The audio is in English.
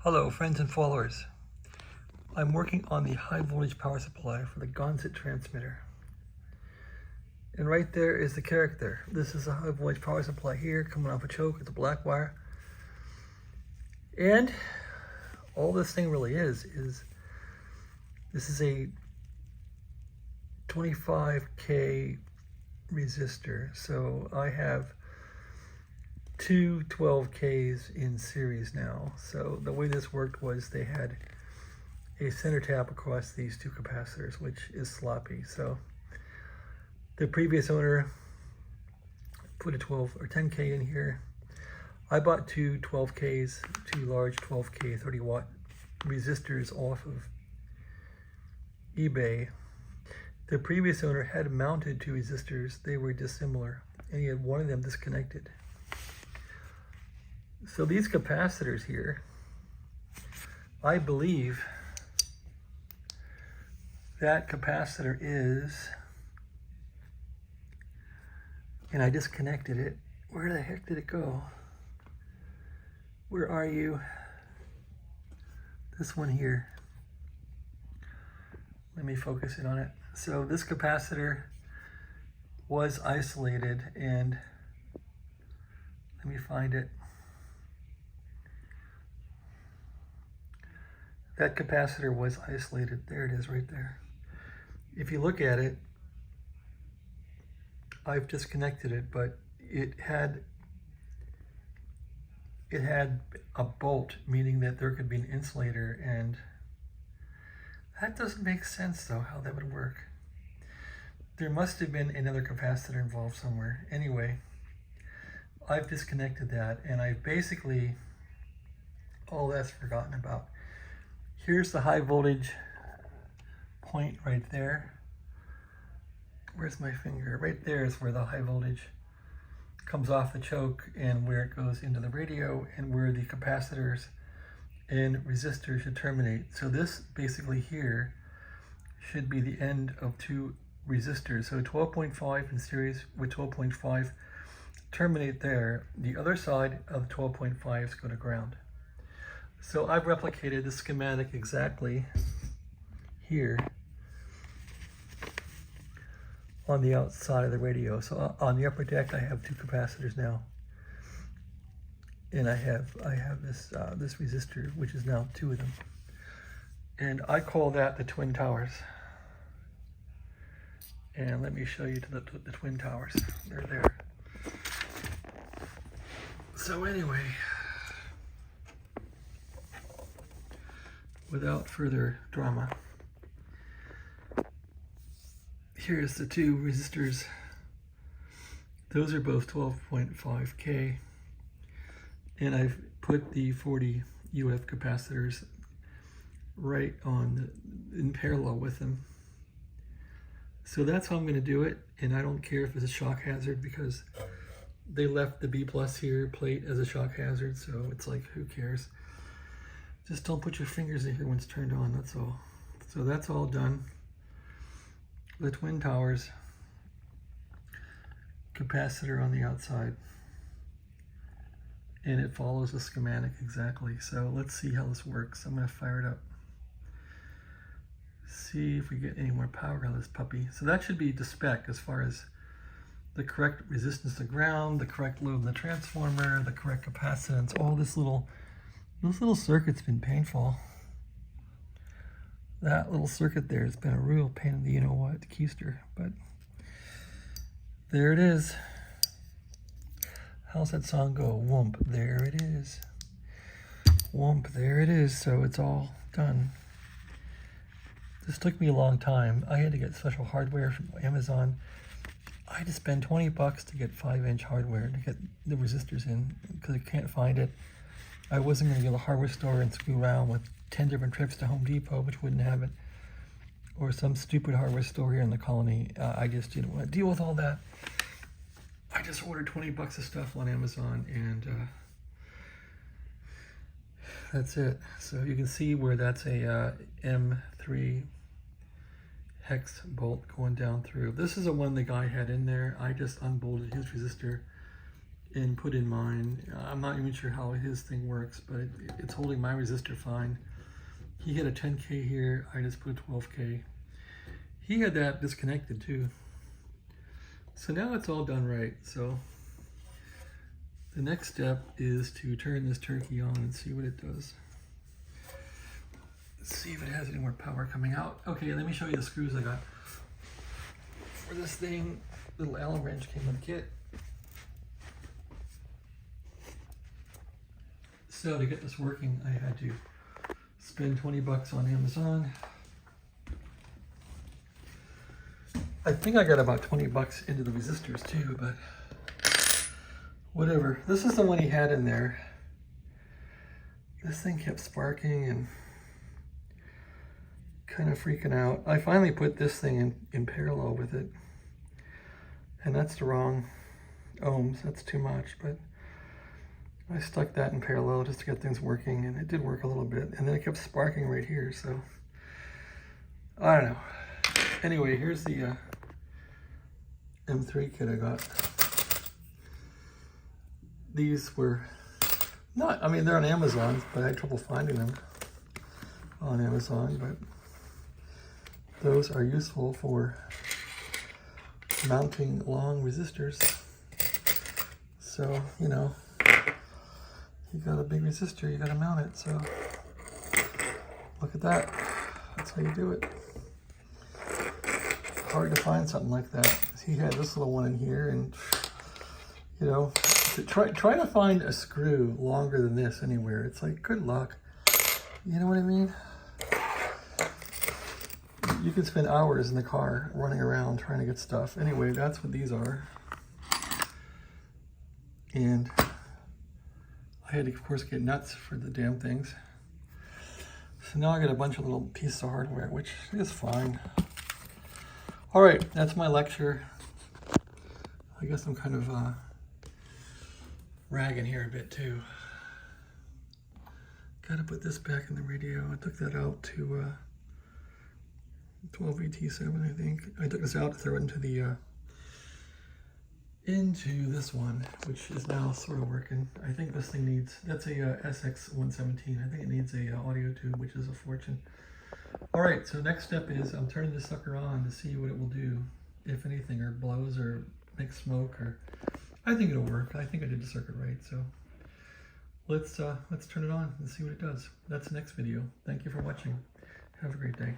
Hello friends and followers. I'm working on the high voltage power supply for the Gonset transmitter. And right there is the character. This is a high voltage power supply here coming off a choke with a black wire. And all this thing really is this is a 25K resistor. So I have two 12Ks in series now. So the way this worked was they had a center tap across these two capacitors, which is sloppy. So the previous owner put a 12 or 10K in here. I bought two 12Ks, two large 12K 30 watt resistors off of eBay. The previous owner had mounted two resistors. They were dissimilar, and he had one of them disconnected. So these capacitors here, I believe that capacitor is, and I disconnected it. Where the heck did it go? Where are you? This one here. Let me focus in on it. So this capacitor was isolated, and let me find it. That capacitor was isolated. There it is right there. If you look at it, I've disconnected it, but it had a bolt, meaning that there could be an insulator, and that doesn't make sense though, how that would work. There must have been another capacitor involved somewhere. Anyway, I've disconnected that, and I basically, all that's forgotten about. Here's the high voltage point right there. Where's my finger? Right there is where the high voltage comes off the choke and where it goes into the radio and where the capacitors and resistors should terminate. So this basically here should be the end of two resistors. So 12.5 in series with 12.5 terminate there. The other side of 12.5s go to ground. So I've replicated the schematic exactly here on the outside of the radio. So on the upper deck, I have two capacitors now, and I have this this resistor, which is now two of them, and I call that the twin towers. And let me show you to the twin towers. They're there. So anyway, without further drama, here's the two resistors. Those are both 12.5K, and I've put the 40 UF capacitors right on in parallel with them. So that's how I'm going to do it, and I don't care if it's a shock hazard, because they left the B+ here plate as a shock hazard, so it's like, who cares? Just don't put your fingers in here when it's turned on, that's all. So that's all done. The twin towers, capacitor on the outside, and it follows the schematic exactly. So let's see how this works. I'm going to fire it up. See if we get any more power out of this puppy. So that should be to spec as far as the correct resistance to ground, the correct load of the transformer, the correct capacitance, all this little circuit's been painful. That little circuit there has been a real pain in the you-know-what keister, but there it is. How's that song go? Whoomp, there it is. Whoomp, there it is. So it's all done. This took me a long time. I had to get special hardware from Amazon. I had to spend 20 bucks to get 5-inch hardware to get the resistors in, because I can't find it. I wasn't going to go to the hardware store and screw around with 10 different trips to Home Depot, which wouldn't have it, or some stupid hardware store here in the colony. I just didn't want to deal with all that. I just ordered 20 bucks of stuff on Amazon, and that's it. So you can see where that's a M3 hex bolt going down through. This is the one the guy had in there. I just unbolted his resistor and put in mine. I'm not even sure how his thing works, but it's holding my resistor fine. He had a 10K here, I just put a 12K. He had that disconnected too. So now it's all done right. So the next step is to turn this turkey on and see what it does. Let's see if it has any more power coming out. Okay, let me show you the screws I got for this thing. Little Allen wrench came with the kit. So to get this working, I had to spend 20 bucks on Amazon. I think I got about 20 bucks into the resistors too, but whatever. This is the one he had in there. This thing kept sparking and kind of freaking out. I finally put this thing in parallel with it. And that's the wrong ohms. That's too much, but I stuck that in parallel just to get things working, and it did work a little bit. And then it kept sparking right here, so I don't know. Anyway, here's the M3 kit I got. These were not, I mean, they're on Amazon, but I had trouble finding them on Amazon, but those are useful for mounting long resistors. So, you know, you got a big resistor, you got to mount it. So look at that. That's how you do it. Hard to find something like that. He had this little one in here, and you know, try to find a screw longer than this anywhere. It's like, good luck. You know what I mean? You could spend hours in the car running around trying to get stuff. Anyway, that's what these are. And I had to, of course, get nuts for the damn things. So now I got a bunch of little pieces of hardware, which is fine. All right, that's my lecture. I guess I'm kind of ragging here a bit too. Got to put this back in the radio. I took that out to 12VT7, I think. I took this out to throw it into the into this one, which is now sort of working. I think this thing needs, that's a SX117. I think it needs a audio tube, which is a fortune. All right, so next step is I'm turning this sucker on to see what it will do, if anything, or blows or makes smoke, or I think it'll work. I think I did the circuit right, so let's turn it on and see what it does. That's the next video. Thank you for watching. Have a great day.